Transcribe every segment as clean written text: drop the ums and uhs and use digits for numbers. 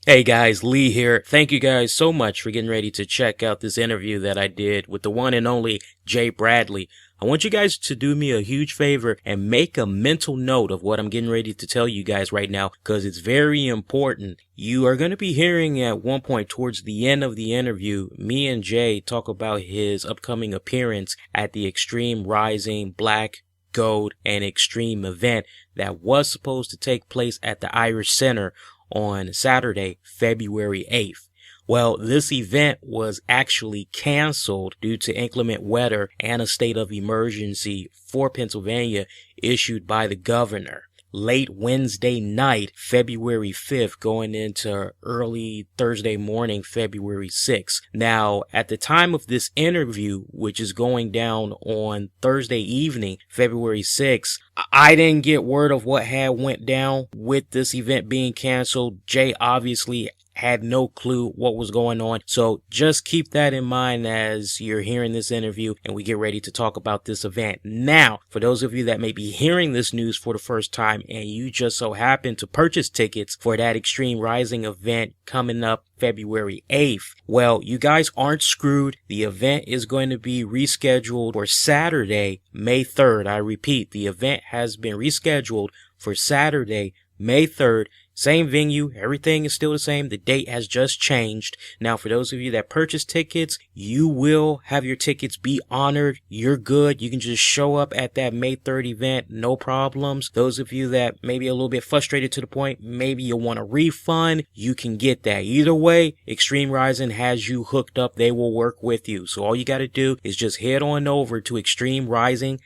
Hey guys, Lee here. Thank you guys so much for getting ready to check out this interview that I did with the one and only Jay Bradley. I want you guys to do me a huge favor and make a mental note of what I'm getting ready to tell you guys right now because it's very important. You are going to be hearing at one point towards the end of the interview, me and Jay talk about his upcoming appearance at the Extreme Rising Black, Gold, and Extreme event that was supposed to take place at the Irish Center on Saturday, February 8th. Well, this event was actually canceled due to inclement weather and a state of emergency for Pennsylvania issued by the governor. Late Wednesday night, February 5th, going into early Thursday morning, February 6th. Now, at the time of this interview, which is going down on Thursday evening, February 6th, I didn't get word of what had went down with this event being canceled. Jay obviously had no clue what was going on. So just keep that in mind as you're hearing this interview and we get ready to talk about this event. Now, for those of you that may be hearing this news for the first time and you just so happen to purchase tickets for that Extreme Rising event coming up February 8th, well, you guys aren't screwed. The event is going to be rescheduled for Saturday, May 3rd. I repeat, the event has been rescheduled for Saturday, May 3rd. Same venue, everything is still the same. The date has just changed. Now, for those of you that purchase tickets, you will have your tickets be honored. You're good. You can just show up at that May 3rd event, no problems. Those of you that may be a little bit frustrated to the point, maybe you want a refund, you can get that. Either way, Extreme Rising has you hooked up. They will work with you. So all you got to do is just head on over to extremerising.com.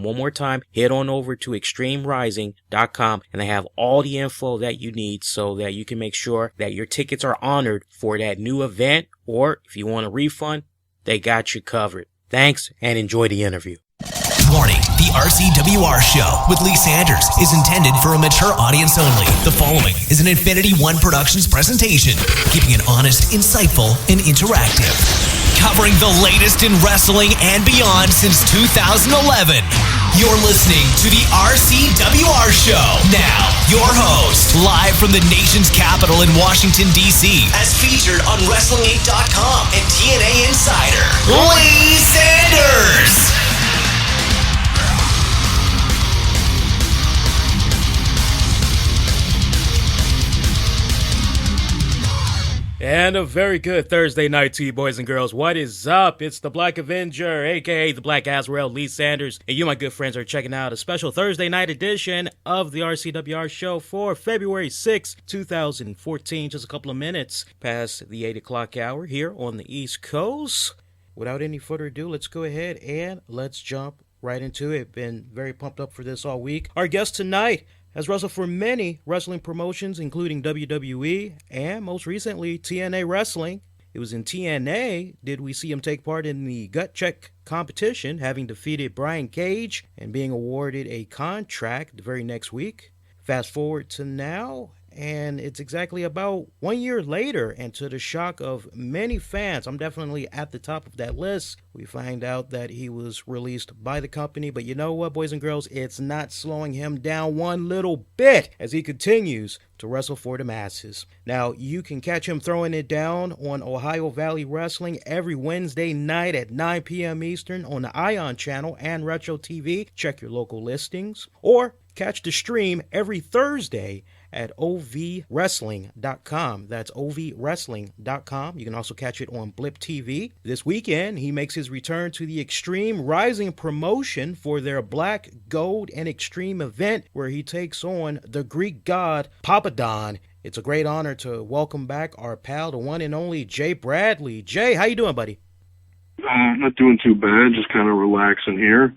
One more time, head on over to extremerising.com and they have all the info that you need so that you can make sure that your tickets are honored for that new event, or if you want a refund, they got you covered. Thanks and enjoy the interview. Warning, the RCWR show with Lee Sanders is intended for a mature audience only. The following is an Infinity One Productions presentation, keeping it honest, insightful, and interactive. Covering the latest in wrestling and beyond since 2011. You're listening to the RCWR show. Now, your host, live from the nation's capital in Washington, D.C., as featured on Wrestling8.com and TNA Insider, Lee Sanders. And a very good Thursday night to you, boys and girls. What is up? It's the Black Avenger, a.k.a. the Black Azrael, Lee Sanders. And you, my good friends, are checking out a special Thursday night edition of the RCWR show for February 6, 2014. Just a couple of minutes past the 8 o'clock hour here on the East Coast. Without any further ado, let's go ahead and let's jump right into it. Been very pumped up for this all week. Our guest tonight has wrestled for many wrestling promotions, including WWE and most recently TNA Wrestling. It was in TNA did we see him take part in the gut check competition, having defeated Brian Cage and being awarded a contract the very next week. Fast forward to now, and it's exactly about 1 year later, and to the shock of many fans, I'm definitely at the top of that list, we find out that he was released by the company. But you know what, boys and girls, it's not slowing him down one little bit as he continues to wrestle for the masses. Now, you can catch him throwing it down on Ohio Valley Wrestling every Wednesday night at 9 p.m. Eastern on the Ion channel and Retro TV. Check your local listings. Or catch the stream every Thursday at ovwrestling.com. That's ovwrestling.com. You can also catch it on Blip TV. This weekend, he makes his return to the Extreme Rising promotion for their Black, Gold, and Extreme event, where he takes on the Greek god Papadon. It's a great honor to welcome back our pal, the one and only Jay Bradley. Jay, how you doing, buddy? Not doing too bad, just kind of relaxing here.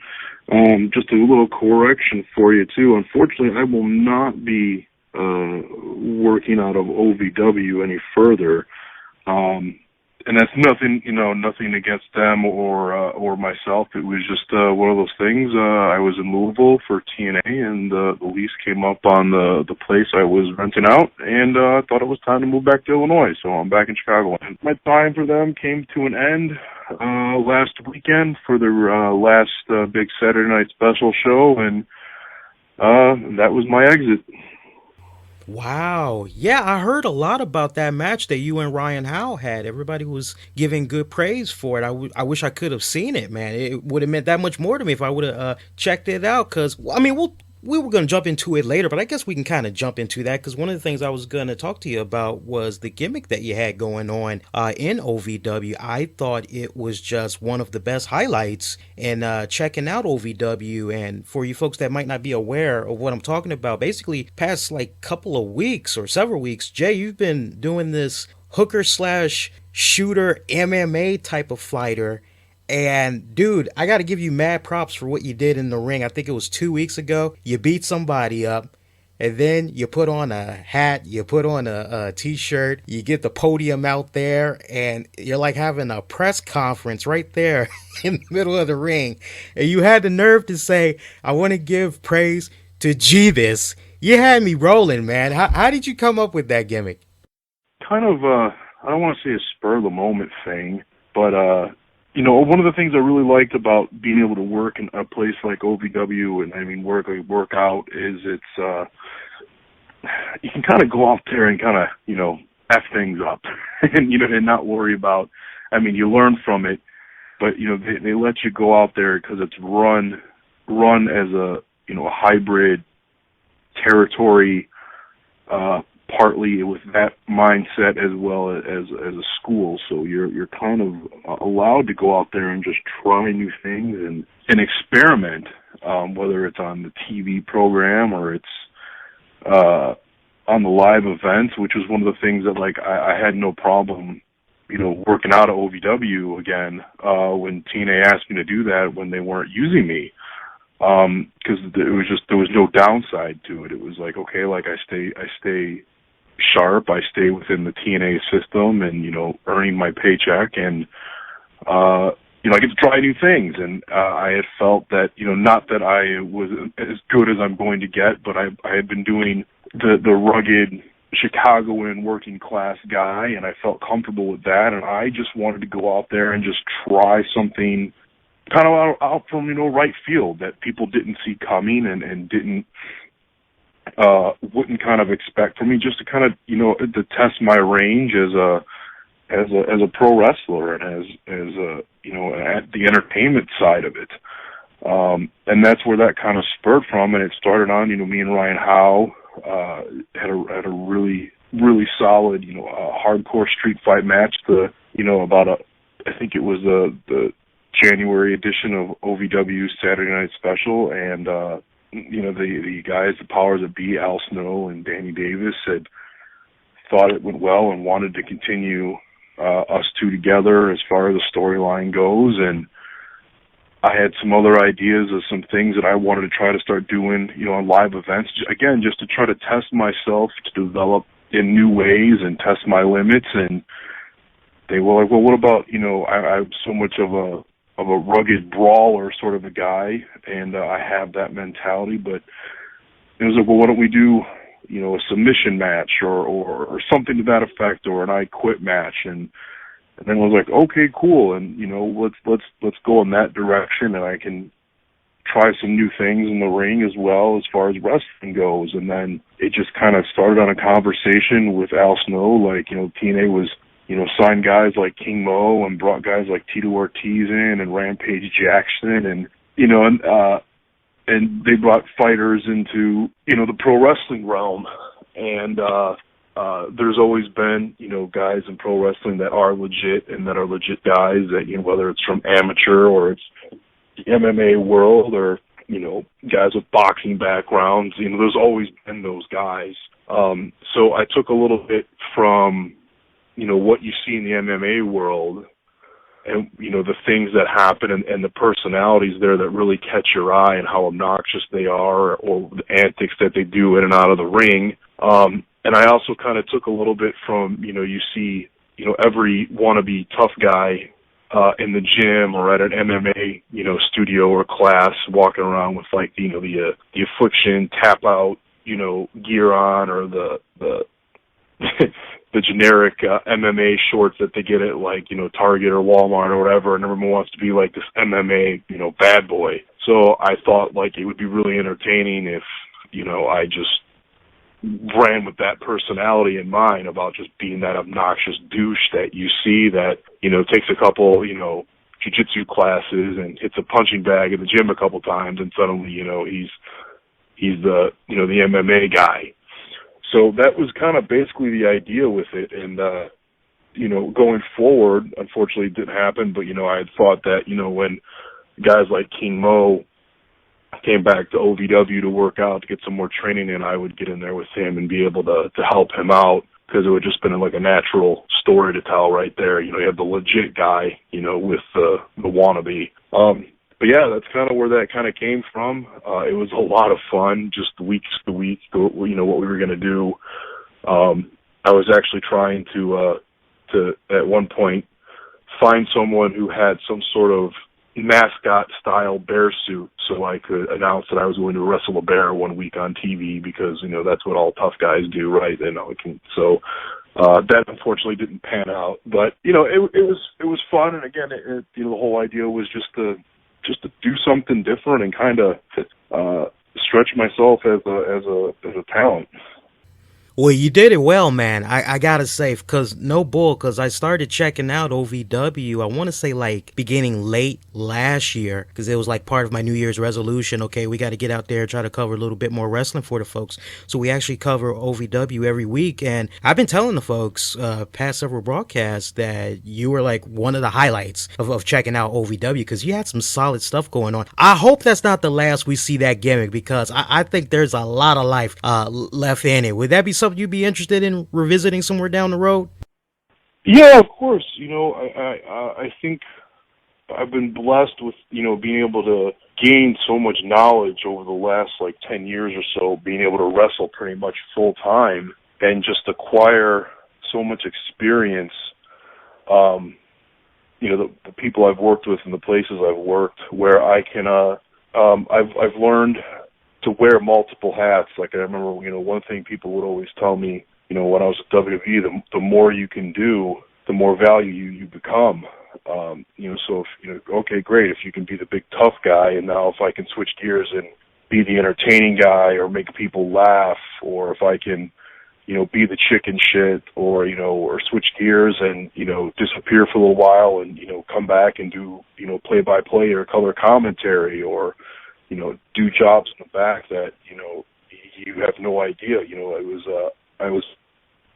Just a little correction for you, too. Unfortunately, I will not be working out of OVW any further. And that's nothing, nothing against them or myself. It was just one of those things. I was in Louisville for TNA, and the lease came up on the place I was renting out, and I thought it was time to move back to Illinois, so I'm back in Chicago. And my time for them came to an end last weekend for their last big Saturday night special show, and that was my exit. Wow. Yeah, I heard a lot about that match that you and Ryan Howe had. Everybody was giving good praise for it. I wish I could have seen it, man. It would have meant that much more to me if I would have checked it out. Because, I mean, we were going to jump into it later, but I guess we can kind of jump into that because one of the things I was going to talk to you about was the gimmick that you had going on in OVW. I thought it was just one of the best highlights in checking out OVW. And for you folks that might not be aware of what I'm talking about, basically, past like couple of weeks or several weeks, Jay, you've been doing this hooker slash shooter MMA type of fighter. And dude, I got to give you mad props for what you did in the ring. I think it was 2 weeks ago. You beat somebody up, and then you put on a hat, you put on a t-shirt, you get the podium out there, and you're like having a press conference right there in the middle of the ring. And you had the nerve to say, I want to give praise to Jeevis. You had me rolling, man. How did you come up with that gimmick? Kind of, I don't want to say a spur of the moment thing, but, one of the things I really liked about being able to work in a place like OVW and, I mean, work out is it's, you can kind of go out there and kind of, F things up and, and not worry about, I mean, you learn from it, but, they let you go out there because it's run as a, a hybrid territory, partly with that mindset as well as a school. So you're kind of allowed to go out there and just try new things and experiment, whether it's on the TV program or it's on the live events, which was one of the things that like I had no problem, working out at OVW again when TNA asked me to do that when they weren't using me. Because there was no downside to it. It was like, okay, like I stay sharp, I stay within the TNA system and, earning my paycheck and, I get to try new things. And, I had felt that, not that I was as good as I'm going to get, but I had been doing the rugged Chicagoan working class guy and I felt comfortable with that. And I just wanted to go out there and just try something kind of out from, right field that people didn't see coming and didn't, wouldn't kind of expect from me, just to kind of, to test my range as a pro wrestler and as at the entertainment side of it. And that's where that kind of spurred from. And it started on, me and Ryan Howe, had a really, really solid, hardcore street fight match I think it was the January edition of OVW's Saturday Night Special, and the guys, the powers that be, Al Snow and Danny Davis, had thought it went well and wanted to continue us two together as far as the storyline goes. And I had some other ideas of some things that I wanted to try to start doing, on live events, again, just to try to test myself, to develop in new ways and test my limits. And they were like, well, what about, I'm so much of a rugged brawler sort of a guy, and I have that mentality, but it was like, well, why don't we do, a submission match or something to that effect, or an I Quit match, and then I was like, okay, cool, and let's go in that direction, and I can try some new things in the ring as well as far as wrestling goes. And then it just kind of started on a conversation with Al Snow, like, TNA was, signed guys like King Mo and brought guys like Tito Ortiz in and Rampage Jackson and, and they brought fighters into, the pro wrestling realm. And, there's always been, guys in pro wrestling that are legit and that are legit guys that, whether it's from amateur or it's the MMA world or, guys with boxing backgrounds, there's always been those guys. So I took a little bit from, what you see in the MMA world and, the things that happen and the personalities there that really catch your eye and how obnoxious they are or the antics that they do in and out of the ring. And I also kind of took a little bit from, you see, every wannabe tough guy in the gym or at an MMA, studio or class walking around with like, the Affliction tap out, gear on or the the generic MMA shorts that they get at like, Target or Walmart or whatever, and everyone wants to be like this MMA, bad boy. So I thought like it would be really entertaining if, I just ran with that personality in mind about just being that obnoxious douche that you see that, takes a couple, jiu-jitsu classes and hits a punching bag in the gym a couple times, and suddenly, he's the, the MMA guy. So that was kind of basically the idea with it. And, going forward, unfortunately it didn't happen, but, I had thought that, when guys like King Mo came back to OVW to work out, to get some more training in, I would get in there with him and be able to help him out, because it would just been like a natural story to tell right there. You have the legit guy, with the wannabe. But yeah, that's kind of where that kind of came from. It was a lot of fun, just weeks to week, what we were going to do. I was actually trying to at one point find someone who had some sort of mascot style bear suit, so I could announce that I was going to wrestle a bear one week on TV, because that's what all tough guys do, right? So that unfortunately didn't pan out, but it was fun. And again, the whole idea was just to do something different and kind of stretch myself as a talent. Well, you did it well, man. I gotta say, because I started checking out OVW, I want to say like beginning late last year, because it was like part of my New Year's resolution. Okay, we got to get out there, try to cover a little bit more wrestling for the folks. So we actually cover OVW every week. And I've been telling the folks past several broadcasts that you were like one of the highlights of checking out OVW, because you had some solid stuff going on. I hope that's not the last we see that gimmick, because I think there's a lot of life left in it. Would that be something you'd be interested in revisiting somewhere down the road? Yeah, of course. I think I've been blessed with, being able to gain so much knowledge over the last 10 years or so, being able to wrestle pretty much full time and just acquire so much experience. The people I've worked with and the places I've worked, where I can, I've learned to wear multiple hats. Like I remember, one thing people would always tell me, when I was at WWE, the more you can do, the more value you become. So if, okay, great, if you can be the big tough guy, and now if I can switch gears and be the entertaining guy or make people laugh, or if I can, be the chicken shit, or, or switch gears and, disappear for a little while and, come back and do, play-by-play or color commentary, or, do jobs in the back that, you have no idea. I was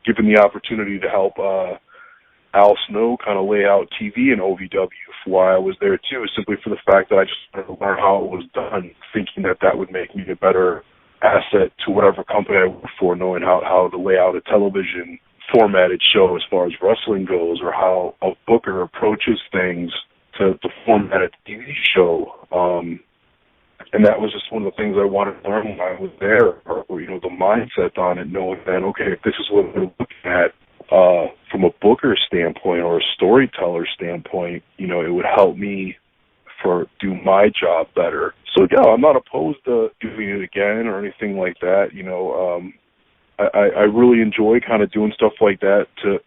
given the opportunity to help Al Snow kind of lay out TV in OVW while I was there too, simply for the fact that I just wanted to learn how it was done, thinking that would make me a better asset to whatever company I work for, knowing how to lay out a television formatted show as far as wrestling goes, or how a booker approaches things to format a TV show. And that was just one of the things I wanted to learn when I was there, or the mindset on it, knowing that, okay, if this is what we're looking at from a booker standpoint or a storyteller standpoint, it would help me do my job better. So yeah, I'm not opposed to doing it again or anything like that. I really enjoy kind of doing stuff like that, to,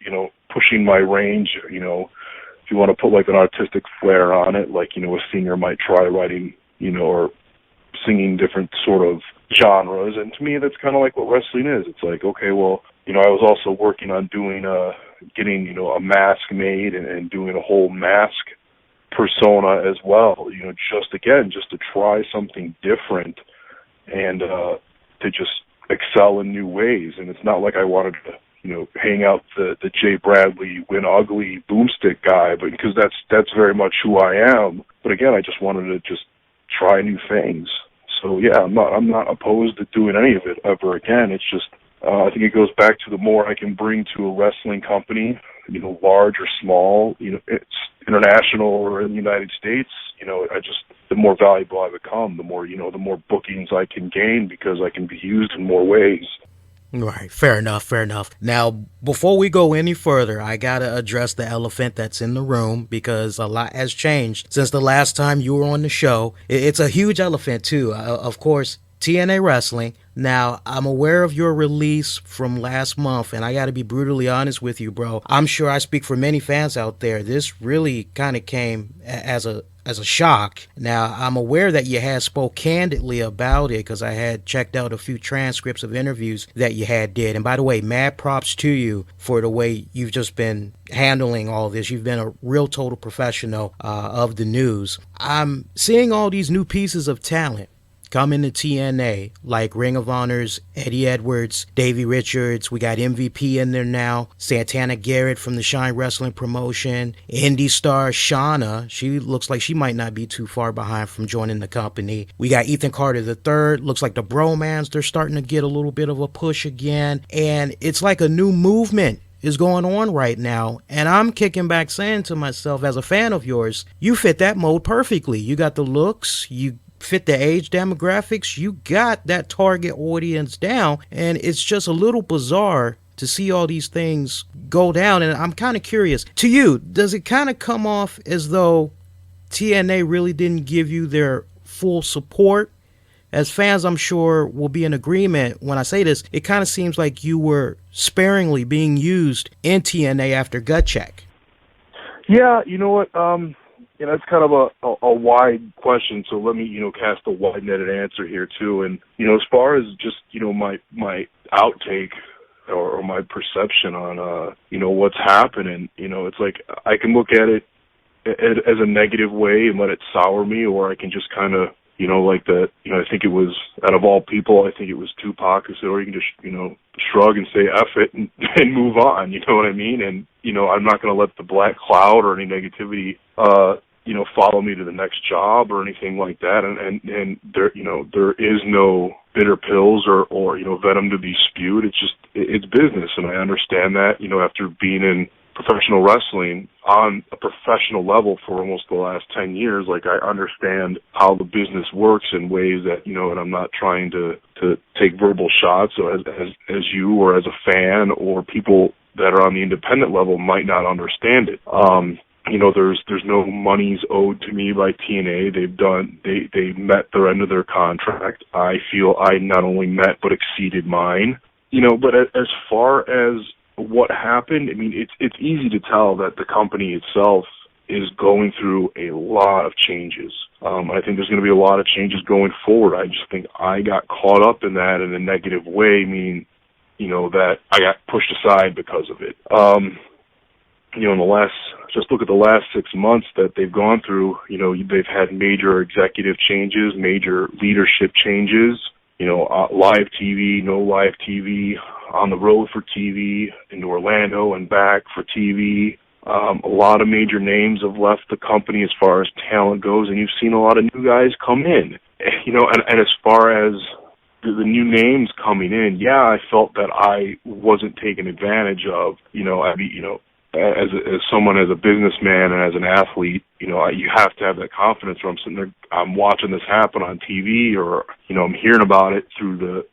pushing my range. If you want to put like an artistic flair on it, like, a singer might try writing, or singing different sort of genres. And to me, that's kind of like what wrestling is. It's like, okay, well, I was also working on doing, getting, a mask made and doing a whole mask persona as well, just to try something different and to just excel in new ways. And it's not like I wanted to, hang out the Jay Bradley win ugly boomstick guy, but because that's very much who I am. But again, I just wanted to just try new things. So yeah, I'm not opposed to doing any of it ever again. It's just I think it goes back to the more I can bring to a wrestling company, large or small, it's international or in the United States, the more valuable I become, the more bookings I can gain, because I can be used in more ways. Right. Fair enough. Now, before we go any further, I got to address the elephant that's in the room, because a lot has changed since the last time you were on the show. It's a huge elephant, too. Of course, TNA Wrestling. Now, I'm aware of your release from last month, and I got to be brutally honest with you, bro. I'm sure I speak for many fans out there. This really kind of came as a as a shock. Now, I'm aware that you had spoke candidly about it because I had checked out a few transcripts of interviews that you had did. And by the way, mad props to you for the way you've just been handling all this. You've been a real total professional of the news. I'm seeing all these new pieces of talent come into TNA, like Ring of Honor's Eddie Edwards, Davey Richards. We got MVP in there now. Santana Garrett from the Shine Wrestling promotion. Indie star Shauna. She looks like she might not be too far behind from joining the company. We got Ethan Carter III. Looks like the Bromans, they're starting to get a little bit of a push again. And it's like a new movement is going on right now. And I'm kicking back saying to myself, as a fan of yours, you fit that mold perfectly. You got the looks, you fit the age demographics, you got that target audience down, and it's just a little bizarre to see all these things go down. And I'm kind of curious, to you, does it kind of come off as though TNA really didn't give you their full support? As fans, I'm sure will be in agreement when I say this, it kind of seems like you were sparingly being used in TNA after Gut Check. Yeah, you know what, that's kind of a wide question, so let me, cast a wide-netted answer here, too. And, as far as just, my outtake or my perception on, what's happening, it's like I can look at it as a negative way and let it sour me, or I can just kind of, like that, I think it was, out of all people, I think it was Tupac who said, or you can just, shrug and say F it and move on, you know what I mean? And, I'm not going to let the black cloud or any negativity, follow me to the next job or anything like that. And there, there is no bitter pills or venom to be spewed. It's just, it's business. And I understand that, after being in professional wrestling on a professional level for almost the last 10 years, like I understand how the business works in ways that, and I'm not trying to take verbal shots as you or as a fan or people that are on the independent level might not understand it. There's no monies owed to me by TNA. They met their end of their contract. I feel I not only met but exceeded mine. But as far as what happened, I mean, it's easy to tell that the company itself is going through a lot of changes. I think there's going to be a lot of changes going forward. I just think I got caught up in that in a negative way, meaning, that I got pushed aside because of it. Just look at the last 6 months that they've gone through. They've had major executive changes, major leadership changes, live TV, no live TV, on the road for TV, into Orlando and back for TV. A lot of major names have left the company as far as talent goes, and you've seen a lot of new guys come in. And as far as the new names coming in, yeah, I felt that I wasn't taken advantage of. As someone, as a businessman and as an athlete, you have to have that confidence where I'm sitting there, I'm watching this happen on TV, or, I'm hearing about it through the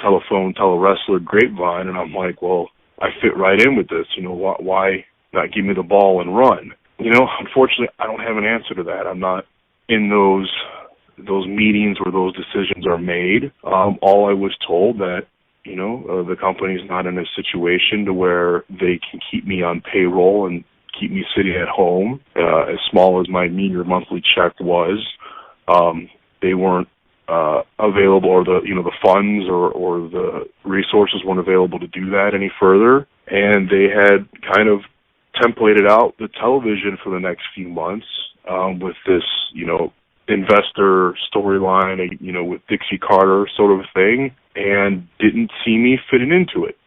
telephone, tele-wrestler grapevine, and I'm like, well, I fit right in with this, why not give me the ball and run? Unfortunately, I don't have an answer to that. I'm not in those meetings where those decisions are made. All I was told that, the company's not in a situation to where they can keep me on payroll and keep me sitting at home. As small as my meager monthly check was, they weren't available, or the funds or the resources weren't available to do that any further. And they had kind of templated out the television for the next few months with this, investor storyline, with Dixie Carter sort of thing, and didn't see me fitting into it.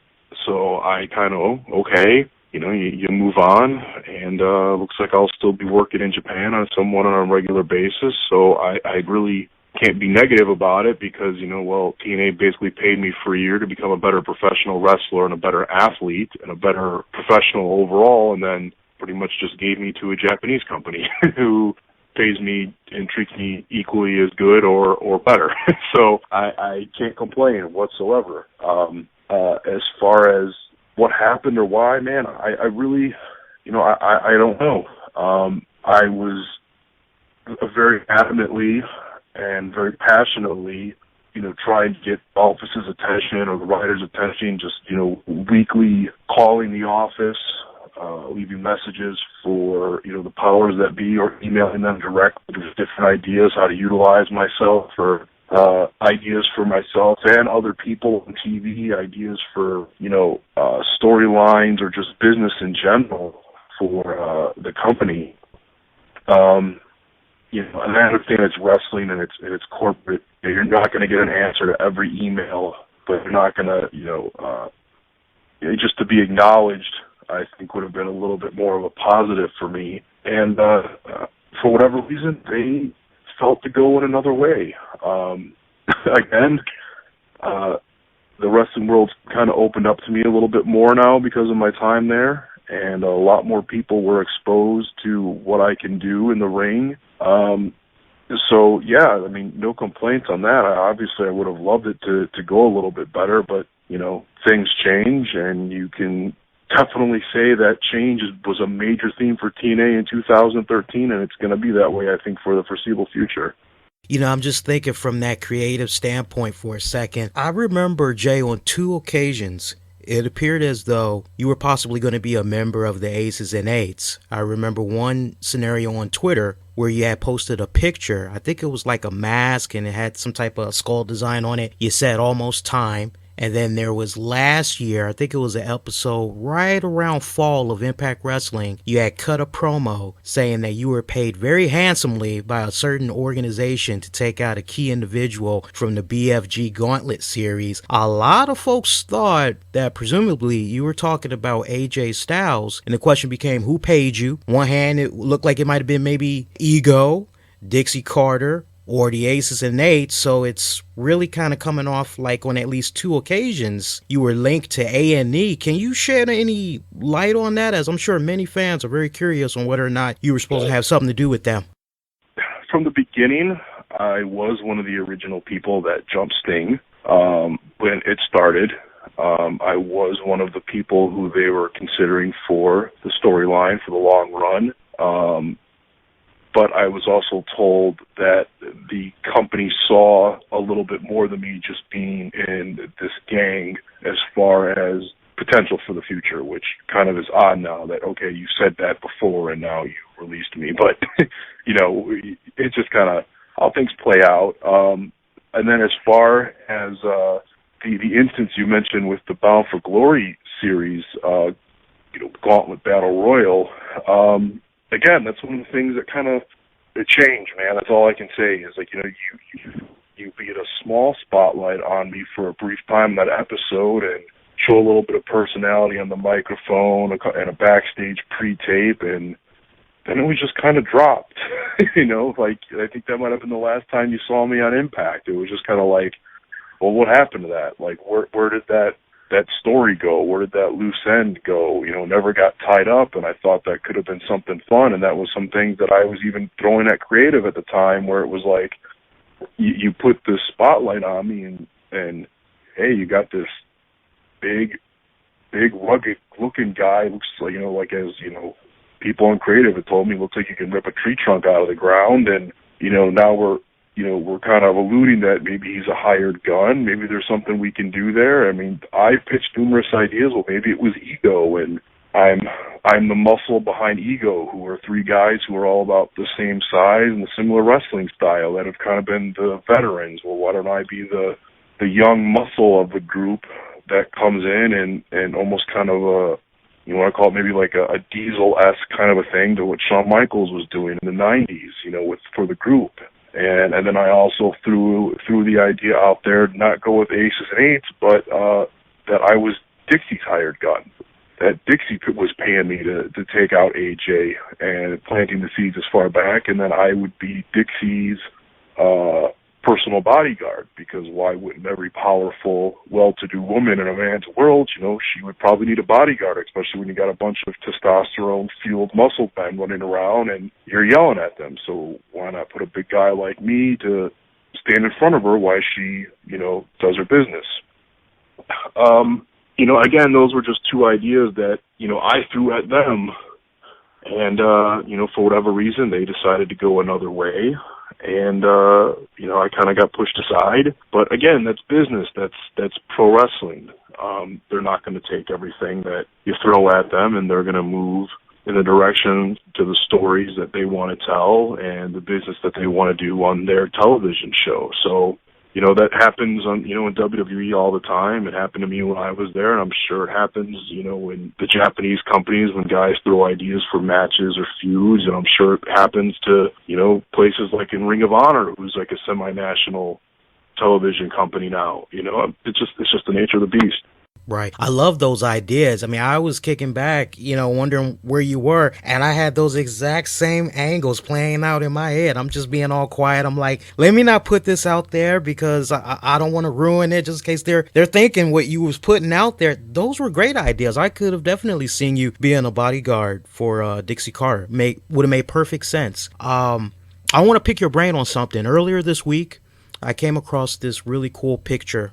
So I kind of, okay, you move on, and looks like I'll still be working in Japan on a regular basis. So I really can't be negative about it because, TNA basically paid me for a year to become a better professional wrestler and a better athlete and a better professional overall, and then pretty much just gave me to a Japanese company who pays me and treats me equally as good or better. So I can't complain whatsoever. As far as what happened or why, man, I really, I don't know. I was very adamantly and very passionately, trying to get the office's attention or the writer's attention, just, weekly calling the office, leaving messages for, the powers that be, or emailing them directly with different ideas, how to utilize myself, or ideas for myself and other people on TV, ideas for, storylines or just business in general for the company. And I understand it's wrestling and it's corporate. You're not going to get an answer to every email, but you're not going to, just to be acknowledged, I think would have been a little bit more of a positive for me. And for whatever reason, they felt to go in another way. Again, the wrestling world's kind of opened up to me a little bit more now because of my time there, and a lot more people were exposed to what I can do in the ring. So, yeah, I mean, no complaints on that. Obviously, I would have loved it to go a little bit better, but, things change, and you can definitely say that change was a major theme for TNA in 2013, and it's going to be that way, I think, for the foreseeable future. I'm just thinking from that creative standpoint for a second. I remember, Jay, on 2 occasions, it appeared as though you were possibly going to be a member of the Aces and Eights. I remember one scenario on Twitter where you had posted a picture. I think it was like a mask and it had some type of skull design on it. You said almost time. And then there was last year, I think it was an episode right around fall of Impact Wrestling. You had cut a promo saying that you were paid very handsomely by a certain organization to take out a key individual from the BFG Gauntlet series. A lot of folks thought that presumably you were talking about AJ Styles. And the question became, who paid you? One hand, it looked like it might have been maybe Ego, Dixie Carter, or the Aces and Eights, so it's really kind of coming off like on at least 2 occasions you were linked to A&E. Can you shed any light on that, as I'm sure many fans are very curious on whether or not you were supposed to have something to do with them? From the beginning, I was one of the original people that jumped Sting when it started. I was one of the people who they were considering for the storyline for the long run. But I was also told that the company saw a little bit more than me just being in this gang as far as potential for the future, which kind of is odd now that, okay, you said that before and now you released me. But, it's just kind of how things play out. And then as far as the instance you mentioned with the Bound for Glory series, Gauntlet Battle Royal, again, that's one of the things that kind of changed, man. That's all I can say is, like, you get a small spotlight on me for a brief time in that episode and show a little bit of personality on the microphone and a backstage pre-tape, and then it was just kind of dropped. Like, I think that might have been the last time you saw me on Impact. It was just kind of like, well, what happened to that? Like, where did that story go? Where did that loose end go? Never got tied up, and I thought that could have been something fun, and that was some things that I was even throwing at creative at the time, where it was like, you put this spotlight on me, and hey, you got this big, rugged looking guy, looks like, people in creative had told me, looks like you can rip a tree trunk out of the ground, and, now we're kind of alluding that maybe he's a hired gun. Maybe there's something we can do there. I mean, I've pitched numerous ideas. Well, maybe it was Ego, and I'm the muscle behind Ego, who are 3 guys who are all about the same size and the similar wrestling style that have kind of been the veterans. Well, why don't I be the young muscle of the group that comes in and almost kind of you want to call it maybe like a Diesel-esque kind of a thing to what Shawn Michaels was doing in the 90s, for the group. And then I also threw the idea out there to not go with Aces and Eights, but that I was Dixie's hired gun. That Dixie was paying me to take out AJ and planting the seeds as far back, and then I would be Dixie's personal bodyguard, because why wouldn't every powerful, well-to-do woman in a man's world, she would probably need a bodyguard, especially when you got a bunch of testosterone-fueled muscle men running around and you're yelling at them. So why not put a big guy like me to stand in front of her while she, does her business? Again, those were just 2 ideas that, I threw at them. And, for whatever reason, they decided to go another way. And, I kind of got pushed aside. But again, that's business. That's pro wrestling. They're not going to take everything that you throw at them, and they're going to move in the direction to the stories that they want to tell and the business that they want to do on their television show. So, that happens in WWE all the time. It happened to me when I was there, and I'm sure it happens, in the Japanese companies when guys throw ideas for matches or feuds, and I'm sure it happens to, places like in Ring of Honor, who's like a semi-national television company now. It's just the nature of the beast. Right. I love those ideas. I mean, I was kicking back, wondering where you were, and I had those exact same angles playing out in my head. I'm just being all quiet. I'm like, let me not put this out there because I don't want to ruin it just in case they're thinking what you was putting out there. Those were great ideas. I could have definitely seen you being a bodyguard for Dixie Carter. Would have made perfect sense. I want to pick your brain on something. Earlier this week, I came across this really cool picture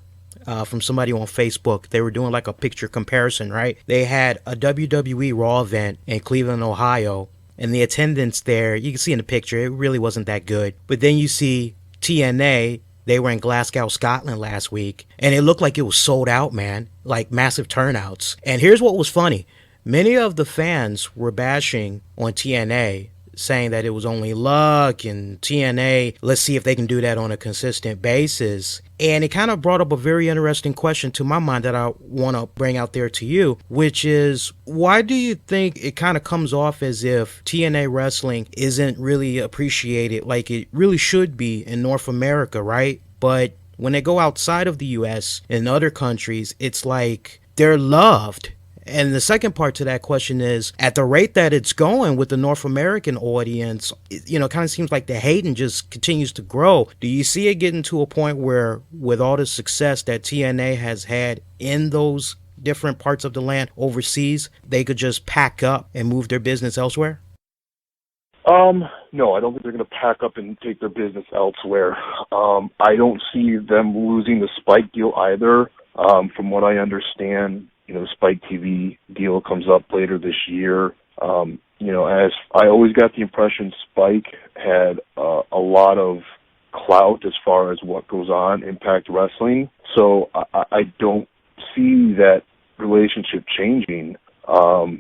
from somebody on Facebook. They were doing like a picture comparison, right? They had a WWE Raw event in Cleveland, Ohio, and the attendance there, you can see in the picture, it really wasn't that good. But then you see TNA, they were in Glasgow, Scotland last week, and it looked like it was sold out, man, like massive turnouts. And here's what was funny. Many of the fans were bashing on TNA, saying that it was only luck and TNA, let's see if they can do that on a consistent basis. And it kind of brought up a very interesting question to my mind that I want to bring out there to you, which is, why do you think it kind of comes off as if TNA wrestling isn't really appreciated like it really should be in North America, right? But when they go outside of the US and other countries, it's like they're loved. And the second part to that question is, at the rate that it's going with the North American audience, it kind of seems like the hating just continues to grow. Do you see it getting to a point where, with all the success that TNA has had in those different parts of the land overseas, they could just pack up and move their business elsewhere? No, I don't think they're going to pack up and take their business elsewhere. I don't see them losing the Spike deal either. From what I understand, the Spike TV deal comes up later this year. As I always got the impression Spike had a lot of clout as far as what goes on Impact Wrestling. So I don't see that relationship changing. They're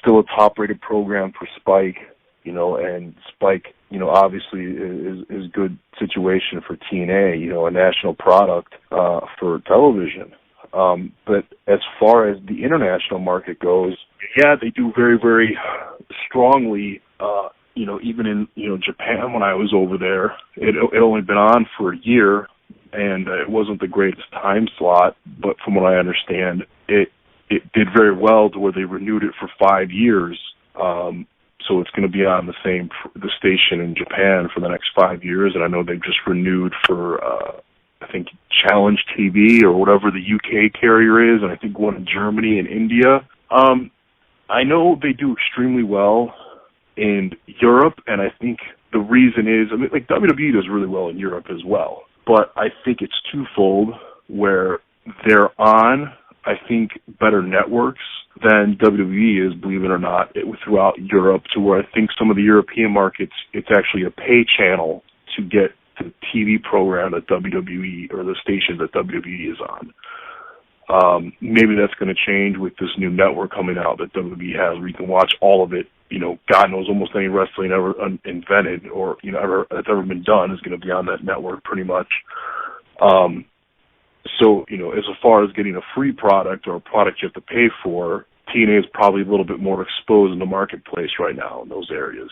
still a top-rated program for Spike, and Spike, obviously is a good situation for TNA, a national product for television. But as far as the international market goes, yeah, they do very, very strongly, even in, Japan when I was over there, it only been on for a year, and it wasn't the greatest time slot, but from what I understand, it did very well to where they renewed it for 5 years. So it's going to be on the station in Japan for the next 5 years, and I know they've just renewed for, I think, Challenge TV or whatever the UK carrier is, and I think one in Germany and India. I know they do extremely well in Europe, and I think the reason is, WWE does really well in Europe as well, but I think it's twofold, where they're on, I think, better networks than WWE is, believe it or not, throughout Europe, to where I think some of the European markets, it's actually a pay channel to get the TV program that WWE, or the station that WWE is on. Maybe that's going to change with this new network coming out that WWE has, where you can watch all of it. God knows almost any wrestling ever invented or that's ever been done is going to be on that network pretty much. So as far as getting a free product or a product you have to pay for, TNA is probably a little bit more exposed in the marketplace right now in those areas.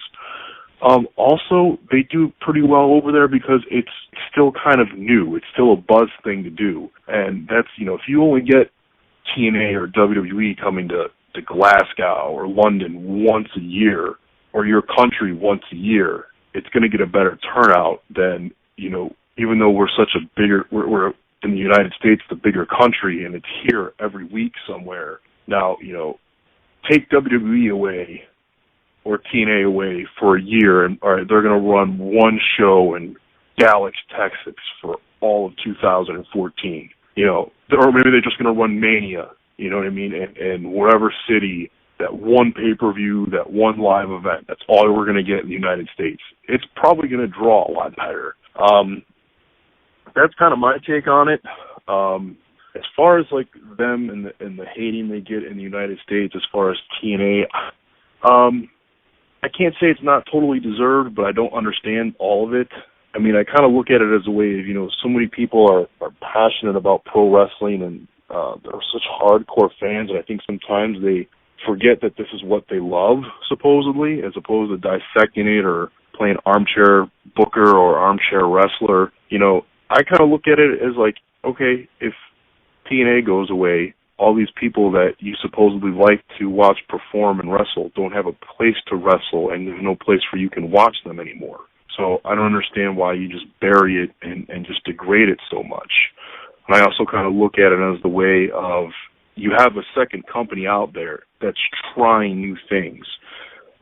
Also, they do pretty well over there because it's still kind of new. It's still a buzz thing to do. And that's, if you only get TNA or WWE coming to Glasgow or London once a year, or your country once a year, it's going to get a better turnout than, even though we're we're in the United States, the bigger country, and it's here every week somewhere. Now, take WWE away or TNA away for a year, and all right, they're going to run one show in Dallas, Texas for all of 2014. Or maybe they're just going to run Mania, you know what I mean, and whatever city, that one pay-per-view, that one live event, that's all we're going to get in the United States. It's probably going to draw a lot better. That's kind of my take on it. as far as like them and the hating they get in the United States, as far as TNA, I can't say it's not totally deserved, but I don't understand all of it. I mean, I kind of look at it as a way of, so many people are passionate about pro wrestling and they're such hardcore fans, and I think sometimes they forget that this is what they love, supposedly, as opposed to dissecting it or playing armchair booker or armchair wrestler. I kind of look at it as like, okay, if TNA goes away, all these people that you supposedly like to watch perform and wrestle don't have a place to wrestle, and there's no place where you can watch them anymore. So I don't understand why you just bury it and just degrade it so much. And I also kind of look at it as the way of, you have a second company out there that's trying new things.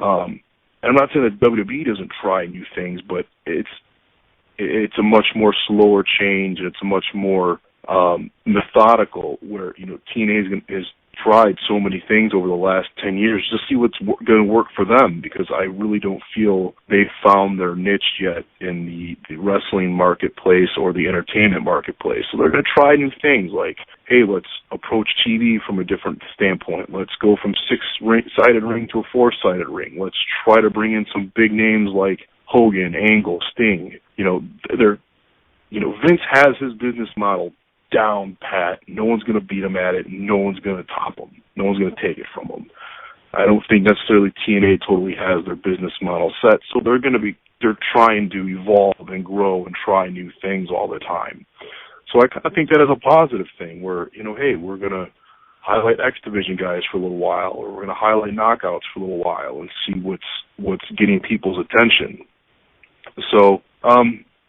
And I'm not saying that WWE doesn't try new things, but it's a much more slower change. It's a much more methodical, where TNA has tried so many things over the last 10 years to see what's going to work for them, because I really don't feel they've found their niche yet in the wrestling marketplace or the entertainment marketplace. So they're going to try new things like, hey, let's approach TV from a different standpoint. Let's go from 6-sided ring to a 4-sided ring. Let's try to bring in some big names like Hogan, Angle, Sting. Vince has his business model down pat. No one's going to beat him at it. No one's going to top him. No one's going to take it from him. I don't think necessarily TNA totally has their business model set, so they're trying to evolve and grow and try new things all the time. So I kind of think that is a positive thing, where, hey, we're going to highlight X Division guys for a little while, or we're going to highlight knockouts for a little while and see what's getting people's attention. So,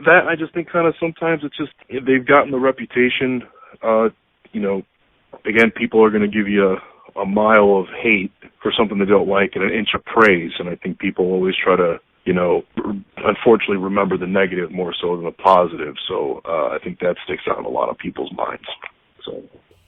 that I just think kind of sometimes it's just, they've gotten the reputation, again, people are going to give you a mile of hate for something they don't like and an inch of praise, and I think people always try to, unfortunately remember the negative more so than the positive, so I think that sticks out in a lot of people's minds. So.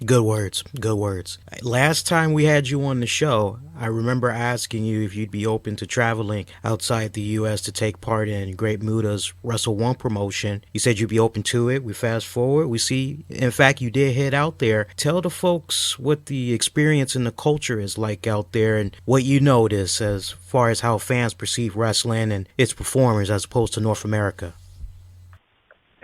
Good words. Good words. Last time we had you on the show, I remember asking you if you'd be open to traveling outside the U.S. to take part in Great Muta's Wrestle One promotion. You said you'd be open to it. We fast forward. We see, in fact, you did head out there. Tell the folks what the experience and the culture is like out there and what you notice as far as how fans perceive wrestling and its performers as opposed to North America.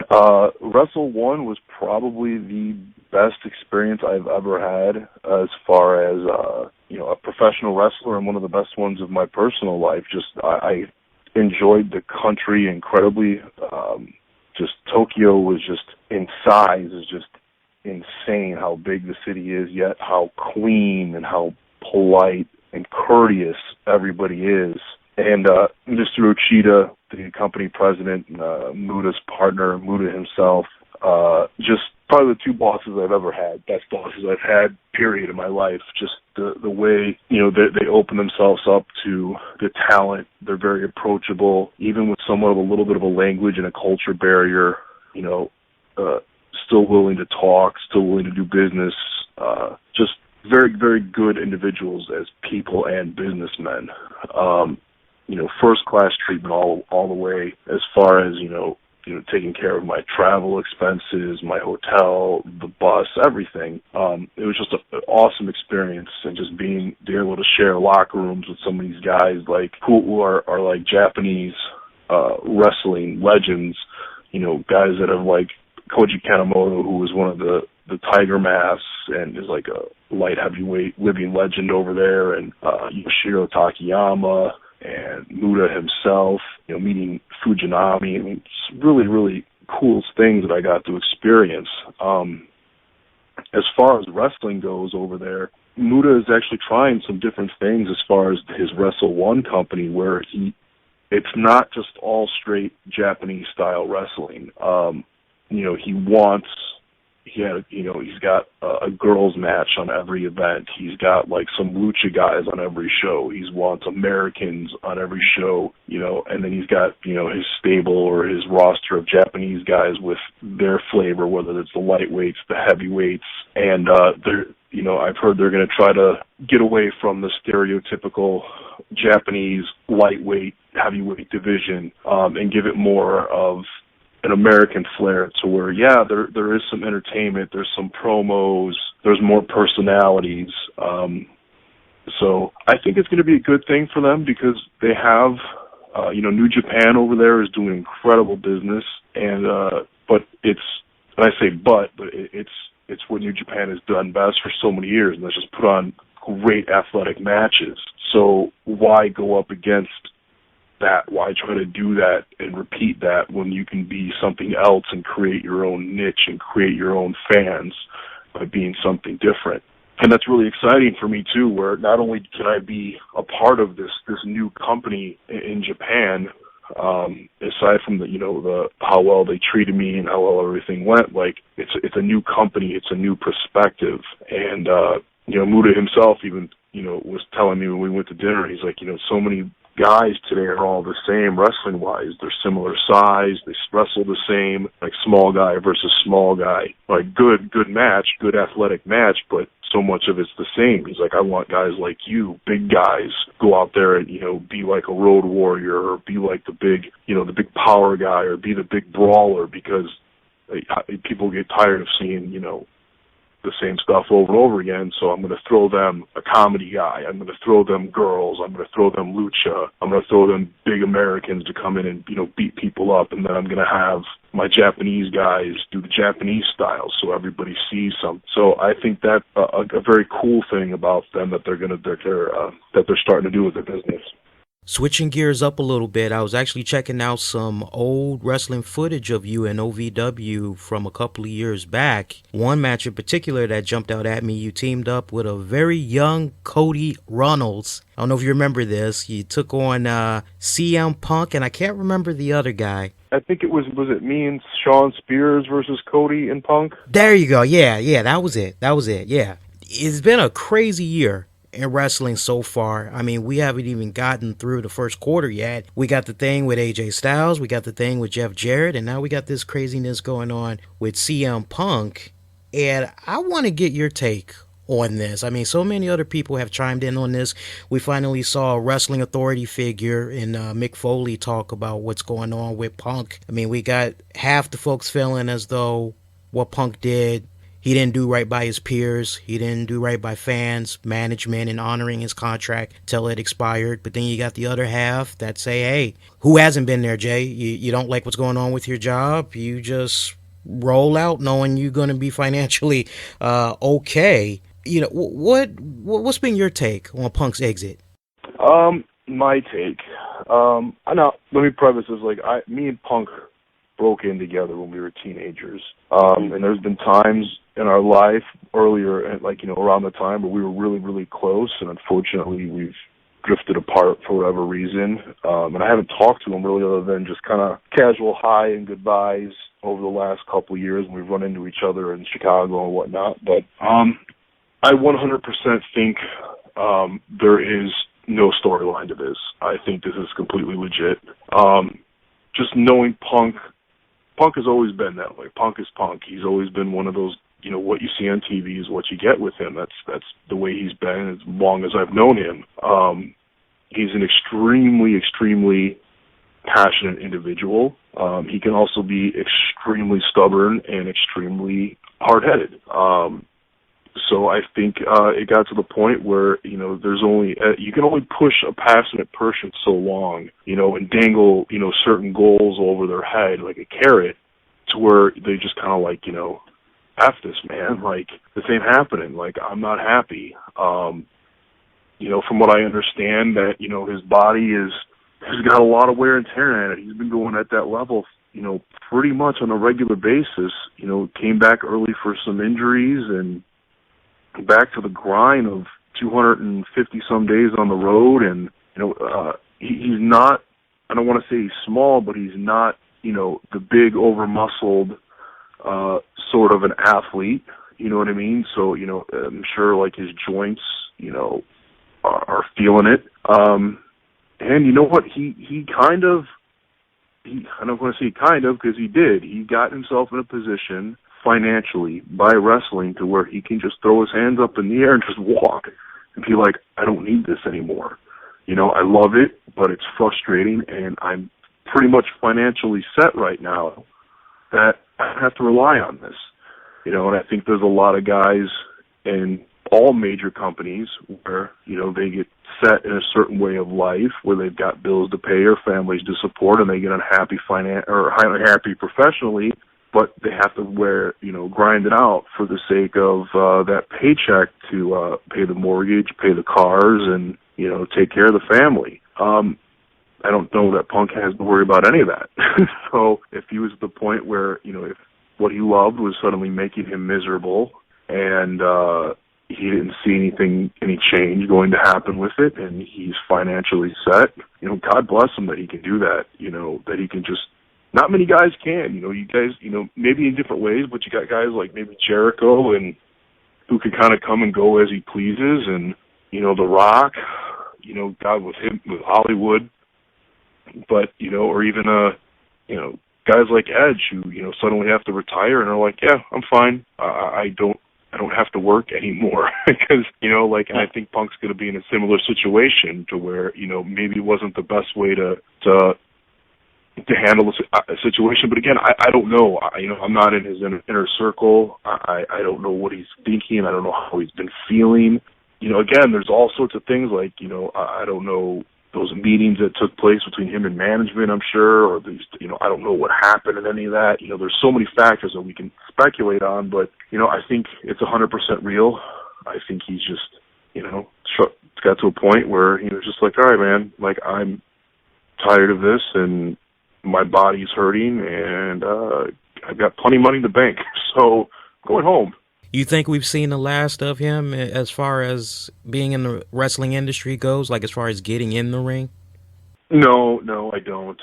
Wrestle One was probably the best experience I've ever had as far as, a professional wrestler, and one of the best ones of my personal life. I enjoyed the country incredibly. Tokyo was just, in size, is just insane how big the city is, yet how clean and how polite and courteous everybody is. And Mr. Uchida, the company president, Muta's partner, Muta himself, just probably the two bosses I've ever had, best bosses I've had, period, in my life. Just the way, they open themselves up to the talent. They're very approachable, even with somewhat of a little bit of a language and a culture barrier, still willing to talk, still willing to do business, just very, very good individuals as people and businessmen. First-class treatment all the way, as far as, taking care of my travel expenses, my hotel, the bus, everything. It was just an awesome experience, and just being able to share locker rooms with some of these guys who are like Japanese wrestling legends, guys that have like Koji Kanemoto, who was one of the Tiger Masks and is like a light heavyweight living legend over there, and Yoshiro Takayama, and Muta himself, meeting Fujinami. I mean, it's really, really cool things that I got to experience. As far as wrestling goes over there, Muta is actually trying some different things as far as his Wrestle One company, where it's not just all straight Japanese style wrestling. He's got a girls match on every event. He's got like some lucha guys on every show. He wants Americans on every show, and then he's got, his stable or his roster of Japanese guys with their flavor, whether it's the lightweights, the heavyweights, and I've heard they're going to try to get away from the stereotypical Japanese lightweight, heavyweight division, and give it more of an American flair to where, yeah, there is some entertainment, there's some promos, there's more personalities. So I think it's going to be a good thing for them because they have, New Japan over there is doing incredible business, and but it's, and I say but it's what New Japan has done best for so many years, and that's just put on great athletic matches. So why go up against that? Why try to do that and repeat that when you can be something else and create your own niche and create your own fans by being something different? And that's really exciting for me too, where not only can I be a part of this new company in Japan, aside from the how well they treated me and how well everything went, like it's a new company, it's a new perspective. And Muda himself even was telling me when we went to dinner, he's like, so many guys today are all the same wrestling wise. They're similar size, they wrestle the same, like small guy versus small guy. Like good match, good athletic match, but so much of it's the same. He's like, I want guys like you, big guys, go out there and, be like a road warrior or be like the big power guy or be the big brawler, because people get tired of seeing, the same stuff over and over again. So I'm going to throw them a comedy guy. I'm going to throw them girls. I'm going to throw them lucha. I'm going to throw them big Americans to come in and, beat people up. And then I'm going to have my Japanese guys do the Japanese style so everybody sees some. So I think that's a very cool thing about them that they're starting to do with their business. Switching gears up a little bit, I was actually checking out some old wrestling footage of you in OVW from a couple of years back. One match in particular that jumped out at me, you teamed up with a very young Cody Runnels. I don't know if you remember this. You took on CM Punk, and I can't remember the other guy. I think it was it me and Sean Spears versus Cody and Punk? There you go. Yeah, that was it, yeah. It's been a crazy year in wrestling so far. I mean, we haven't even gotten through the first quarter yet. We got the thing with AJ Styles, we got the thing with Jeff Jarrett, and now we got this craziness going on with CM Punk. And I want to get your take on this. I mean, so many other people have chimed in on this. We finally saw a wrestling authority figure in Mick Foley talk about what's going on with Punk. I mean, we got half the folks feeling as though what Punk did, he didn't do right by his peers. He didn't do right by fans, management, and honoring his contract till it expired. But then you got the other half that say, hey, who hasn't been there, Jay? You don't like what's going on with your job. You just roll out knowing you're going to be financially okay. What's been your take on Punk's exit? My take. I know. Let me preface this. Me and Punk broke in together when we were teenagers. And there's been times in our life earlier, around the time where we were really, really close, and unfortunately we've drifted apart for whatever reason. And I haven't talked to him really other than just kind of casual hi and goodbyes over the last couple of years, and we've run into each other in Chicago and whatnot. But I 100% think there is no storyline to this. I think this is completely legit. Just knowing Punk has always been that way. Punk is Punk. He's always been one of those, what you see on TV is what you get with him. That's the way he's been as long as I've known him. He's an extremely, extremely passionate individual. He can also be extremely stubborn and extremely hard-headed. So I think it got to the point where, there's only, you can only push a passionate person so long, and dangle, certain goals over their head like a carrot to where they just kind of F this, man. This ain't happening. I'm not happy. From what I understand that, his body has got a lot of wear and tear in it. He's been going at that level, pretty much on a regular basis, came back early for some injuries and back to the grind of 250 some days on the road. And, he's not, I don't want to say he's small, but he's not, the big over muscled, sort of an athlete, you know what I mean? So, I'm sure his joints, are feeling it. And you know what? He kind of, I don't want to say kind of, because he did. He got himself in a position financially by wrestling to where he can just throw his hands up in the air and just walk and be like, I don't need this anymore. I love it, but it's frustrating, and I'm pretty much financially set right now that have to rely on this. And I think there's a lot of guys in all major companies where, they get set in a certain way of life where they've got bills to pay or families to support, and they get unhappy highly happy professionally, but they have to grind it out for the sake of that paycheck to pay the mortgage, pay the cars, and, take care of the family. I don't know that Punk has to worry about any of that. So if he was at the point where, if what he loved was suddenly making him miserable and he didn't see any change going to happen with it, and he's financially set, God bless him that he can do that, that he can just, not many guys can, you guys, maybe in different ways, but you got guys like maybe Jericho and who can kind of come and go as he pleases, and, The Rock, God with him, with Hollywood, but, or even, guys like Edge who, suddenly have to retire and are like, yeah, I'm fine. I don't have to work anymore because, and I think Punk's going to be in a similar situation to where, maybe it wasn't the best way to handle a situation. But again, I don't know. I'm not in his inner circle. I don't know what he's thinking. I don't know how he's been feeling. Again, there's all sorts of things like, I don't know, those meetings that took place between him and management, I'm sure, or these, I don't know what happened in any of that. There's so many factors that we can speculate on, but, I think it's 100% real. I think he's just, got to a point where he was just like, all right, man, like, I'm tired of this and my body's hurting and I've got plenty of money in the bank, so I'm going home. You think we've seen the last of him as far as being in the wrestling industry goes, like as far as getting in the ring? No, I don't.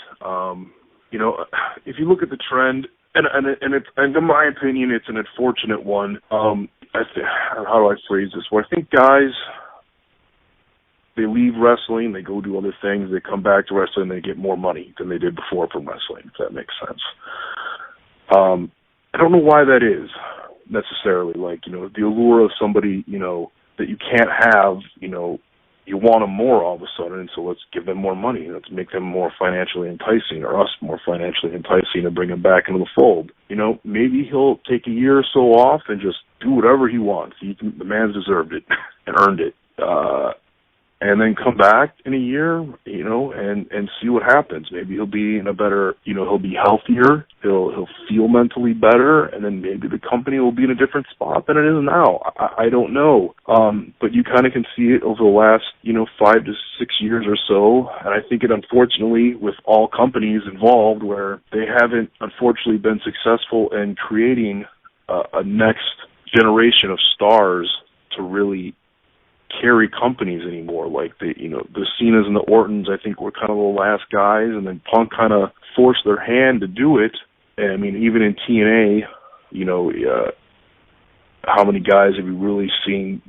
If you look at the trend, and in my opinion, it's an unfortunate one. How do I phrase this? Well, I think guys, they leave wrestling, they go do other things, they come back to wrestling, they get more money than they did before from wrestling, if that makes sense. I don't know why that is necessarily. Like, the allure of somebody, that you can't have, you want them more all of a sudden, and so let's give them more money. Let's make them more financially enticing, or us more financially enticing, and bring them back into the fold. Maybe he'll take a year or so off and just do whatever he wants. The man's deserved it and earned it. And then come back in a year, and see what happens. Maybe he'll be in a better, he'll be healthier, he'll feel mentally better, and then maybe the company will be in a different spot than it is now. I don't know. But you kind of can see it over the last, 5 to 6 years or so, and I think it, unfortunately, with all companies involved, where they haven't, unfortunately, been successful in creating a next generation of stars to really carry companies anymore. Like the Cenas and the Ortons, I think, were kind of the last guys, and then Punk kind of forced their hand to do it. And I mean, even in TNA, how many guys have we really seen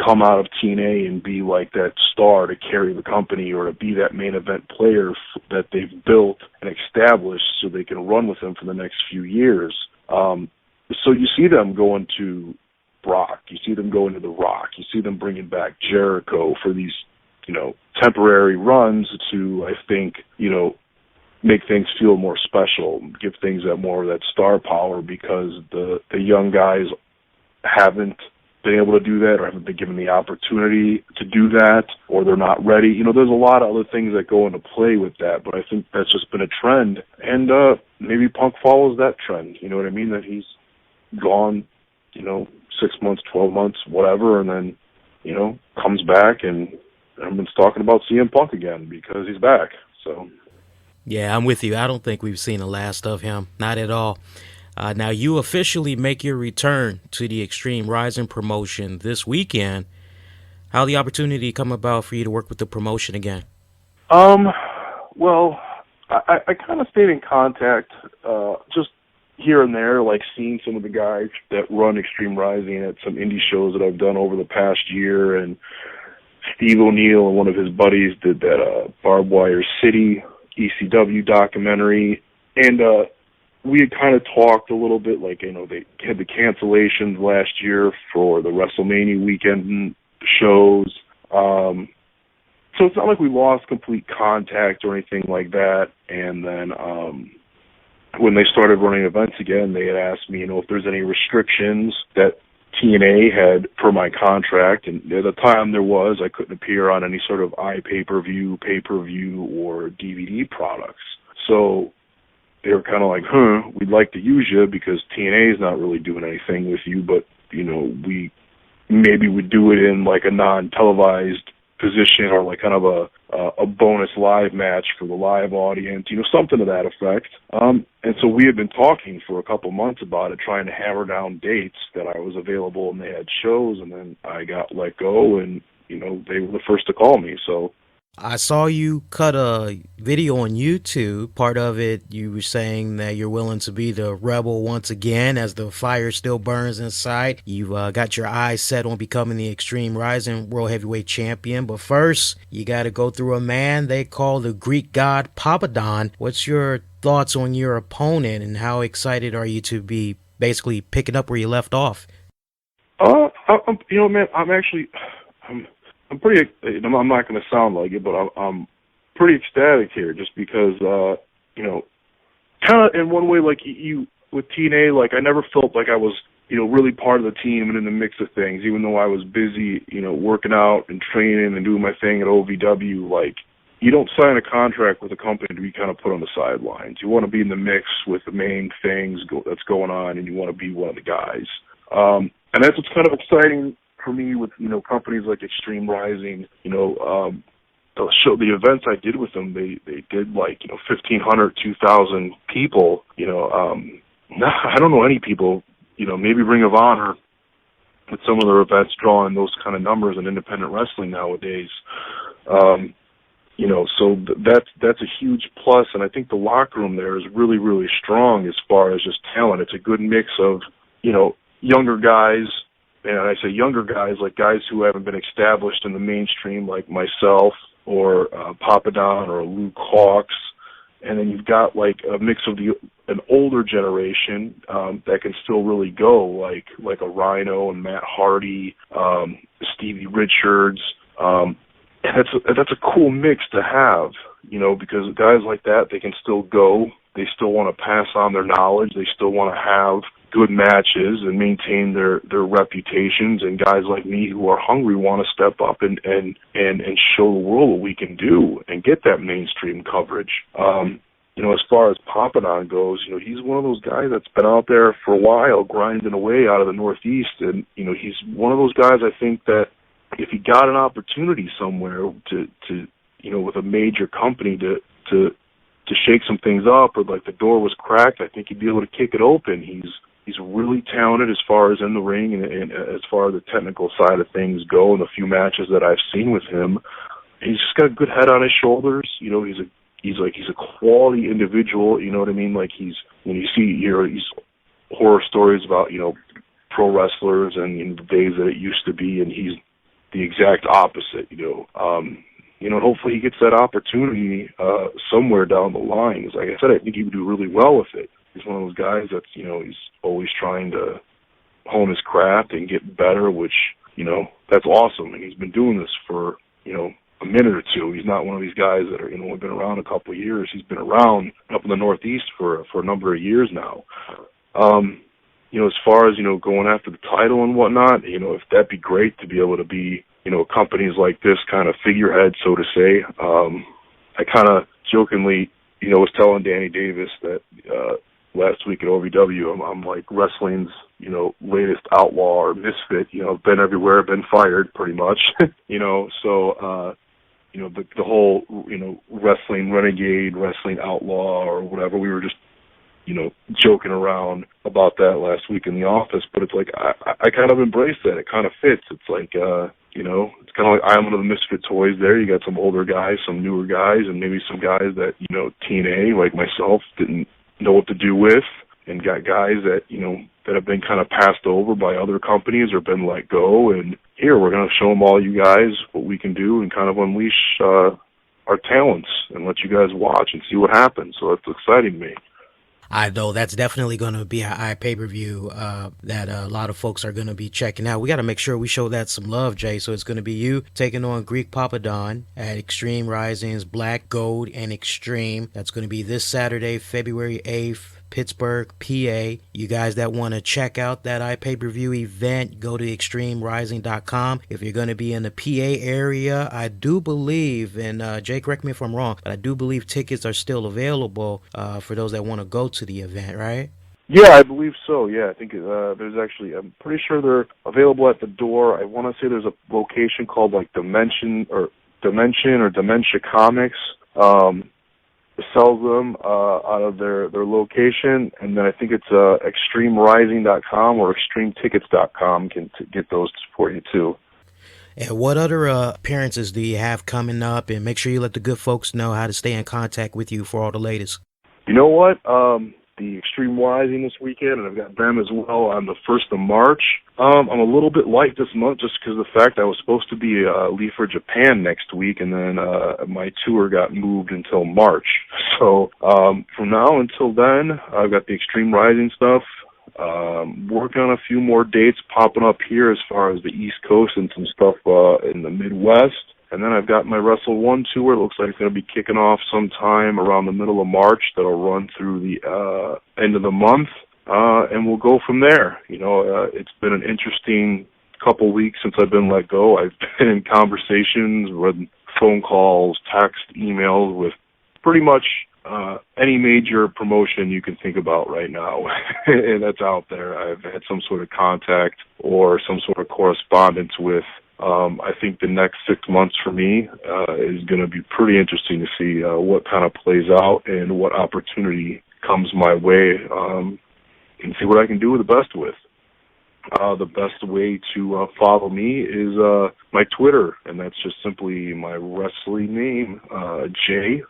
come out of TNA and be like that star to carry the company, or to be that main event player that they've built and established so they can run with them for the next few years? So you see them going to Brock, you see them going to The Rock, you see them bringing back Jericho for these, temporary runs to, I think, make things feel more special, give things that more of that star power, because the young guys haven't been able to do that, or haven't been given the opportunity to do that, or they're not ready. There's a lot of other things that go into play with that, but I think that's just been a trend, and maybe Punk follows that trend, you know what I mean, that he's gone, 6 months, 12 months, whatever, and then, comes back, and everyone's talking about CM Punk again because he's back. So, yeah, I'm with you. I don't think we've seen the last of him. Not at all. Now, you officially make your return to the Extreme Rising promotion this weekend. How the opportunity come about for you to work with the promotion again? Well, I kind of stayed in contact, just here and there, like seeing some of the guys that run Extreme Rising at some indie shows that I've done over the past year, and Steve O'Neill and one of his buddies did that Barbed Wire City ECW documentary, and we had kind of talked a little bit, like, they had the cancellations last year for the WrestleMania weekend shows, so it's not like we lost complete contact or anything like that. And then when they started running events again, they had asked me, if there's any restrictions that TNA had per my contract, and at the time there was. I couldn't appear on any sort of pay-per-view, or DVD products. So they were kind of like, we'd like to use you because TNA is not really doing anything with you, but, we maybe would do it in like a non-televised position or like kind of a bonus live match for the live audience, something to that effect. And so we had been talking for a couple months about it, trying to hammer down dates that I was available, and they had shows, and then I got let go, and, they were the first to call me, so. I saw you cut a video on YouTube. Part of it, you were saying that you're willing to be the rebel once again as the fire still burns inside. You've got your eyes set on becoming the Extreme Rising World Heavyweight Champion. But first, you got to go through a man they call the Greek god Papadon. What's your thoughts on your opponent, and how excited are you to be basically picking up where you left off? Man, I'm pretty, I'm not going to sound like it, but I'm pretty ecstatic here just because, kind of in one way, like you, with TNA, like I never felt like I was, really part of the team and in the mix of things, even though I was busy, working out and training and doing my thing at OVW. Like, you don't sign a contract with a company to be kind of put on the sidelines. You want to be in the mix with the main things that's going on, and you want to be one of the guys. And that's what's kind of exciting for me with, companies like Extreme Rising. The events I did with them, they did like, 1,500, 2,000 people. I don't know any people, maybe Ring of Honor with some of their events drawing those kind of numbers in independent wrestling nowadays. So that's a huge plus, and I think the locker room there is really, really strong as far as just talent. It's a good mix of, younger guys. And I say younger guys, like guys who haven't been established in the mainstream, like myself or Papadon or Luke Hawks. And then you've got like a mix of an older generation that can still really go, like a Rhino and Matt Hardy, Stevie Richards. And that's a cool mix to have, because guys like that, they can still go. They still want to pass on their knowledge. They still want to have good matches and maintain their reputations, and guys like me who are hungry want to step up and show the world what we can do and get that mainstream coverage. As far as Papadon goes, he's one of those guys that's been out there for a while grinding away out of the Northeast, and he's one of those guys, I think, that if he got an opportunity somewhere to with a major company to shake some things up, or like the door was cracked, I think he'd be able to kick it open. He's really talented as far as in the ring and as far as the technical side of things go. In the few matches that I've seen with him, he's just got a good head on his shoulders. He's a quality individual. You know what I mean? Like you hear these horror stories about pro wrestlers and in the days that it used to be, and he's the exact opposite. Hopefully he gets that opportunity somewhere down the line. Like I said, I think he would do really well with it. He's one of those guys that's, he's always trying to hone his craft and get better, which, that's awesome. And he's been doing this for, a minute or two. He's not one of these guys that are, have been around a couple of years. He's been around up in the Northeast for a number of years now. As far as, going after the title and whatnot, if that'd be great to be able to be, companies like this kind of figurehead, so to say. I kind of jokingly, was telling Danny Davis that last week at OVW, I'm like wrestling's, latest outlaw or misfit, been everywhere, been fired pretty much, so, the whole, wrestling renegade, wrestling outlaw or whatever, we were just, joking around about that last week in the office, but it's like, I kind of embrace that. It kind of fits. It's like, it's kind of like I'm one of the misfit toys there. You got some older guys, some newer guys, and maybe some guys that, TNA, like myself, didn't know what to do with, and got guys that, that have been kind of passed over by other companies or been let go, and here, we're going to show them all you guys what we can do and kind of unleash our talents and let you guys watch and see what happens. So it's exciting to me. I know that's definitely going to be an pay-per-view that a lot of folks are going to be checking out. We got to make sure we show that some love, Jay. So it's going to be you taking on Greek Papadon at Extreme Rising's Black, Gold, and Extreme. That's going to be this Saturday, February 8th. Pittsburgh, PA. You guys that want to check out that iPay-per-view event, go to extremerising.com. If you're going to be in the PA area, I do believe, and Jay, correct me if I'm wrong, but I do believe tickets are still available for those that want to go to the event, right? Yeah, I believe so. Yeah, I think there's actually, I'm pretty sure they're available at the door. I want to say there's a location called like Dimension or Dementia Comics. Sells them out of their location, and then I think it's extremerising.com or extremetickets.com can get those for you too. And what other appearances do you have coming up? And make sure you let the good folks know how to stay in contact with you for all the latest. You know what? The Extreme Rising this weekend, and I've got them as well on the 1st of March. I'm a little bit light this month just because of the fact I was supposed to be leave for Japan next week, and then my tour got moved until March. So from now until then, I've got the Extreme Rising stuff. Working on a few more dates popping up here as far as the East Coast and some stuff in the Midwest. And then I've got my Wrestle One tour. It looks like it's going to be kicking off sometime around the middle of March. That'll run through the end of the month, and we'll go from there. You know, it's been an interesting couple weeks since I've been let go. I've been in conversations with phone calls, text, emails with pretty much any major promotion you can think about right now, and that's out there. I've had some sort of contact or some sort of correspondence with. I think the next 6 months for me is going to be pretty interesting to see what kind of plays out and what opportunity comes my way, and see what I can do the best with. The best way to follow me is my Twitter, and that's just simply my wrestling name, JayBradley,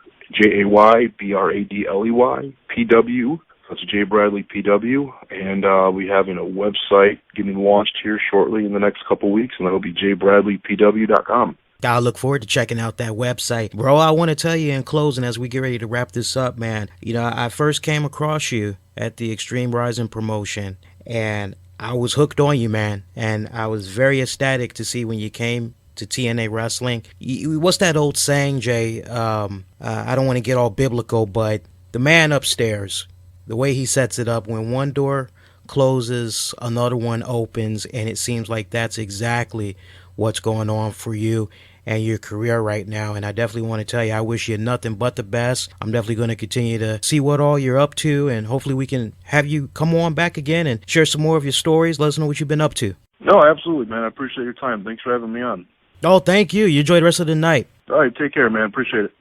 PW. That's Jay Bradley PW, and we have a website getting launched here shortly in the next couple weeks, and that'll be jaybradleypw.com. I look forward to checking out that website. Bro, I want to tell you in closing as we get ready to wrap this up, man, you know, I first came across you at the Extreme Rising promotion, and I was hooked on you, man, and I was very ecstatic to see when you came to TNA Wrestling. What's that old saying, Jay? I don't want to get all biblical, but the man upstairs, the way he sets it up, when one door closes, another one opens, and it seems like that's exactly what's going on for you and your career right now. And I definitely want to tell you, I wish you nothing but the best. I'm definitely going to continue to see what all you're up to, and hopefully we can have you come on back again and share some more of your stories. Let us know what you've been up to. No, absolutely, man. I appreciate your time. Thanks for having me on. Oh, thank you. You enjoy the rest of the night. All right, take care, man. Appreciate it.